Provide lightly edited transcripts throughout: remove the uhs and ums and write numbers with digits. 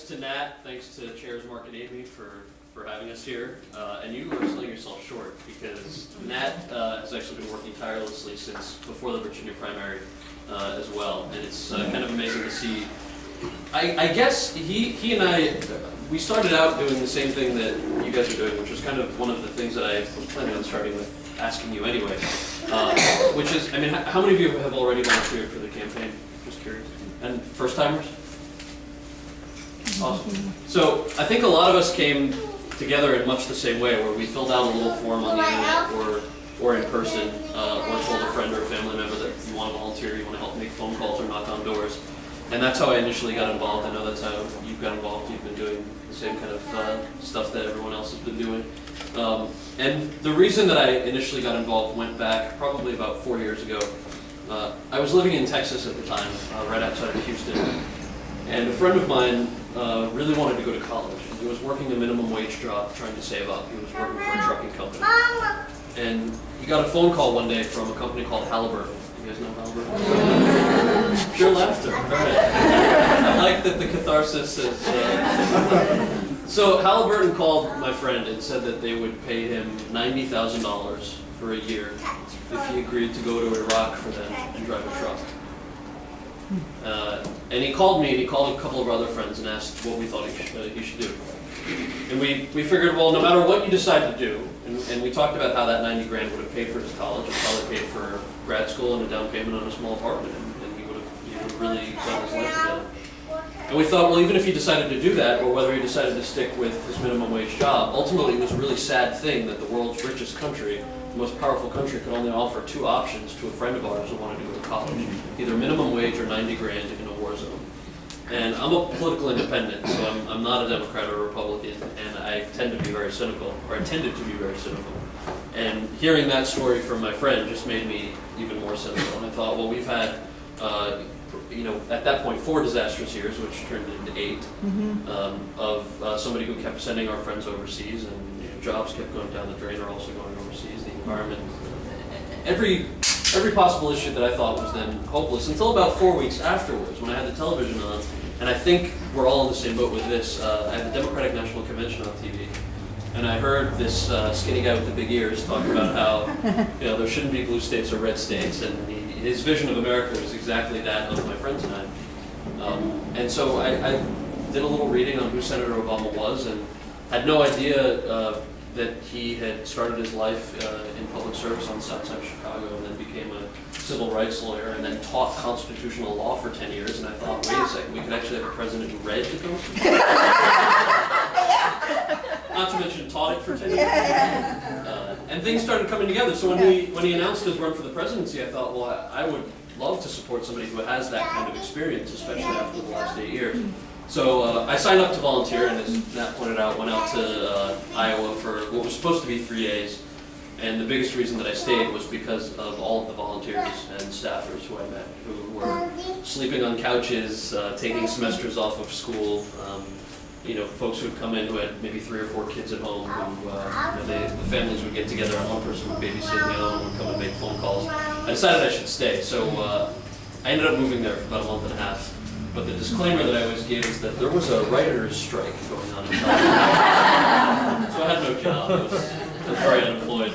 thanks to Nat, thanks to Chairs Mark and Amy for having us here. And you are selling yourself short because Nat has actually been working tirelessly since before the Virginia primary as well. And it's kind of amazing to see. I guess he and I, we started out doing the same thing that you guys are doing, which was kind of one of the things that I was planning on starting with asking you anyway. Which is, I mean, how many of you have already volunteered for the campaign? Just curious. And first timers? Awesome. So I think a lot of us came together in much the same way, where we filled out a little form on the internet or in person, or told a friend or a family member that you want to volunteer, you want to help make phone calls or knock on doors. And that's how I initially got involved. I know that's how you've got involved. You've been doing the same kind of stuff that everyone else has been doing. And the reason that I initially got involved went back probably about 4 years ago. I was living in Texas at the time, right outside of Houston, and a friend of mine really wanted to go to college. He was working a minimum wage job, trying to save up. He was working for a trucking company. And he got a phone call one day from a company called Halliburton. You guys know Halliburton? Pure laughter. All right. I like that the catharsis is... So Halliburton called my friend and said that they would pay him $90,000 for a year if he agreed to go to Iraq for them and drive a truck. And he called me, and he called a couple of our other friends and asked what we thought he should do. And we figured, well, no matter what you decide to do, and we talked about how that 90 grand would have paid for his college, and probably paid for grad school and a down payment on a small apartment, and he would have really got his life together. And we thought, well, even if he decided to do that, or whether he decided to stick with his minimum wage job, ultimately it was a really sad thing that the world's richest country, the most powerful country, could only offer two options to a friend of ours who wanted to go to college. Either minimum wage or 90 grand in a war zone. And I'm a political independent, so I'm not a Democrat or a Republican, and I tend to be very cynical, or I tended to be very cynical. And hearing that story from my friend just made me even more cynical. And I thought, well, we've had, at that point, 4 disastrous years, which turned into 8, of somebody who kept sending our friends overseas, and jobs kept going down the drain or also going overseas, the environment. Every possible issue that I thought was then hopeless, until about 4 weeks afterwards, when I had the television on, and I think we're all in the same boat with this. I had the Democratic National Convention on TV, and I heard this skinny guy with the big ears talk about how there shouldn't be blue states or red states, and his vision of America was exactly that of my friends and I. And so I did a little reading on who Senator Obama was, and had no idea that he had started his life in public service on the south side of Chicago, and then became a civil rights lawyer, and then taught constitutional law for 10 years. And I thought, wait a second, we could actually have a president who read the Constitution? Not to mention taught it for 10 years. And things started coming together. So when he announced his run for the presidency, I thought, well, I would love to support somebody who has that kind of experience, especially after the last 8 years. So I signed up to volunteer, and as Nat pointed out, went out to Iowa for what was supposed to be 3 days. And the biggest reason that I stayed was because of all of the volunteers and staffers who I met, who were sleeping on couches, taking semesters off of school. Folks who would come in who had maybe 3 or 4 kids at home, who the families would get together, and one person would babysit the other one would come and make phone calls. I decided I should stay, so I ended up moving there for about a month and a half. But the disclaimer that I always give is that there was a writer's strike going on in California. So I had no job. I was very unemployed.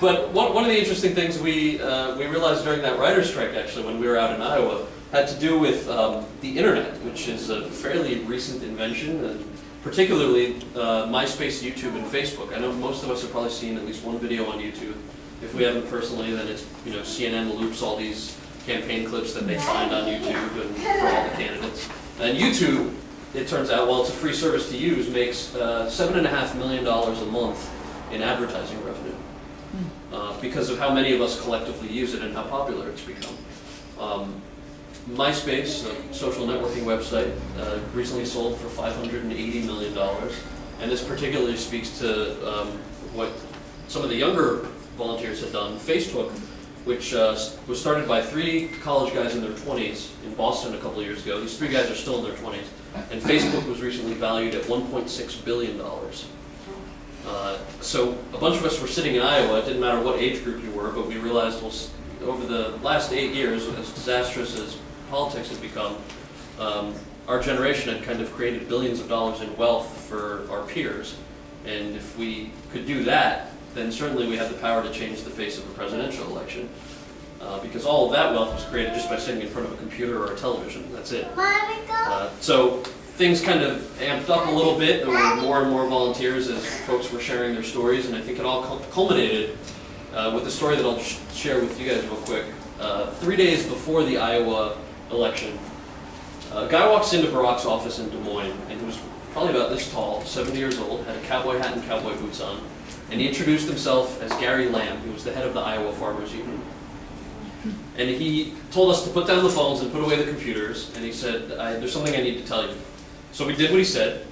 But one of the interesting things we realized during that writer's strike, actually, when we were out in Iowa, had to do with the internet, which is a fairly recent invention, and particularly MySpace, YouTube, and Facebook. I know most of us have probably seen at least one video on YouTube. If we haven't personally, then it's CNN loops all these campaign clips that they find on YouTube and for all the candidates. And YouTube, it turns out, while it's a free service to use, makes $7.5 million a month in advertising revenue because of how many of us collectively use it and how popular it's become. MySpace, a social networking website, recently sold for $580 million, and this particularly speaks to what some of the younger volunteers had done. Facebook, which was started by 3 college guys in their 20s in Boston a couple of years ago. These 3 guys are still in their 20s. And Facebook was recently valued at $1.6 billion. So a bunch of us were sitting in Iowa. It didn't matter what age group you were, but we realized, well, over the last 8 years, as disastrous as politics has become, our generation had kind of created billions of dollars in wealth for our peers. And if we could do that, then certainly we have the power to change the face of a presidential election. Because all of that wealth was created just by sitting in front of a computer or a television. That's it. So things kind of amped up a little bit. There were more and more volunteers as folks were sharing their stories, and I think it all culminated with the story that I'll share with you guys real quick. 3 days before the Iowa election, a guy walks into Barack's office in Des Moines, and he was probably about this tall, 70 years old, had a cowboy hat and cowboy boots on, and he introduced himself as Gary Lamb. He was the head of the Iowa Farmers Union. And he told us to put down the phones and put away the computers, and he said, there's something I need to tell you. So we did what he said,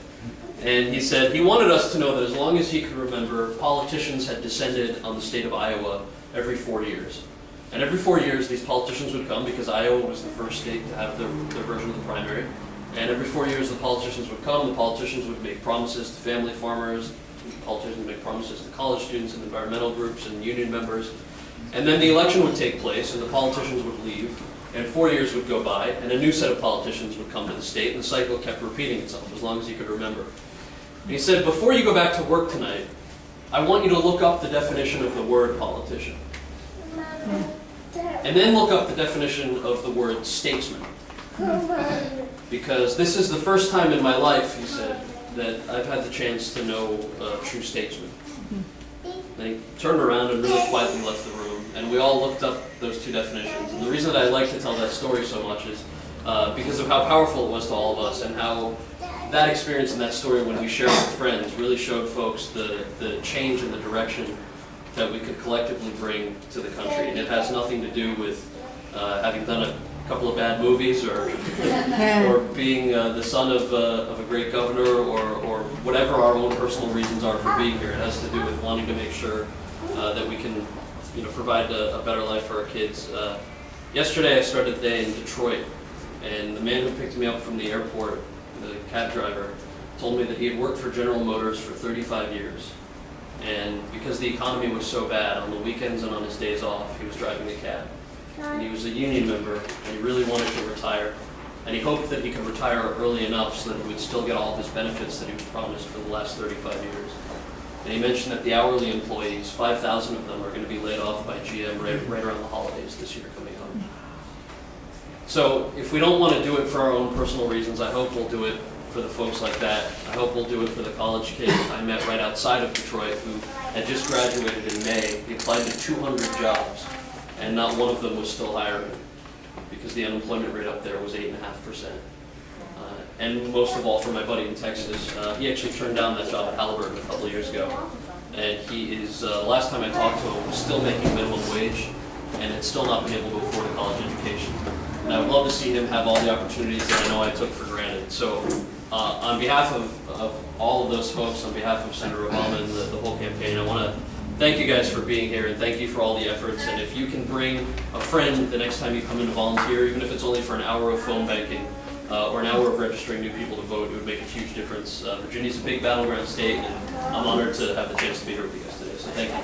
and he said he wanted us to know that as long as he could remember, politicians had descended on the state of Iowa every 4 years. And every 4 years, these politicians would come, because Iowa was the first state to have their version of the primary. And every 4 years, the politicians would come, the politicians would make promises to family farmers, the politicians would make promises to college students and environmental groups and union members. And then the election would take place, and the politicians would leave, and 4 years would go by, and a new set of politicians would come to the state, and the cycle kept repeating itself as long as you could remember. And he said, before you go back to work tonight, I want you to look up the definition of the word politician. And then look up the definition of the word statesman. Because this is the first time in my life, he said, that I've had the chance to know a true statesman. And he turned around and really quietly left the room, and we all looked up those two definitions. And the reason that I like to tell that story so much is because of how powerful it was to all of us, and how that experience and that story, when we shared with friends, really showed folks the change in the direction that we could collectively bring to the country. And it has nothing to do with having done a couple of bad movies or being the son of a great governor or whatever our own personal reasons are for being here. It has to do with wanting to make sure that we can provide a better life for our kids. Yesterday I started the day in Detroit, and the man who picked me up from the airport, the cab driver, told me that he had worked for General Motors for 35 years. And because the economy was so bad, on the weekends and on his days off, he was driving a cab. And he was a union member, and he really wanted to retire. And he hoped that he could retire early enough so that he would still get all of his benefits that he was promised for the last 35 years. And he mentioned that the hourly employees, 5,000 of them, are going to be laid off by GM right around the holidays this year coming up. So if we don't want to do it for our own personal reasons, I hope we'll do it for the folks like that. I hope we'll do it for the college kid I met right outside of Detroit who had just graduated in May. He applied to 200 jobs, and not one of them was still hiring because the unemployment rate up there was 8.5%. And most of all, for my buddy in Texas, he actually turned down that job at Halliburton a couple of years ago. And he is, last time I talked to him, was still making minimum wage and had still not been able to afford a college education. And I would love to see him have all the opportunities that I know I took for granted. So on behalf of all of those folks, on behalf of Senator Obama and the whole campaign, I want to thank you guys for being here, and thank you for all the efforts. And if you can bring a friend the next time you come in to volunteer, even if it's only for an hour of phone banking or an hour of registering new people to vote, it would make a huge difference. Virginia's a big battleground state, and I'm honored to have the chance to be here with you guys today. So thank you.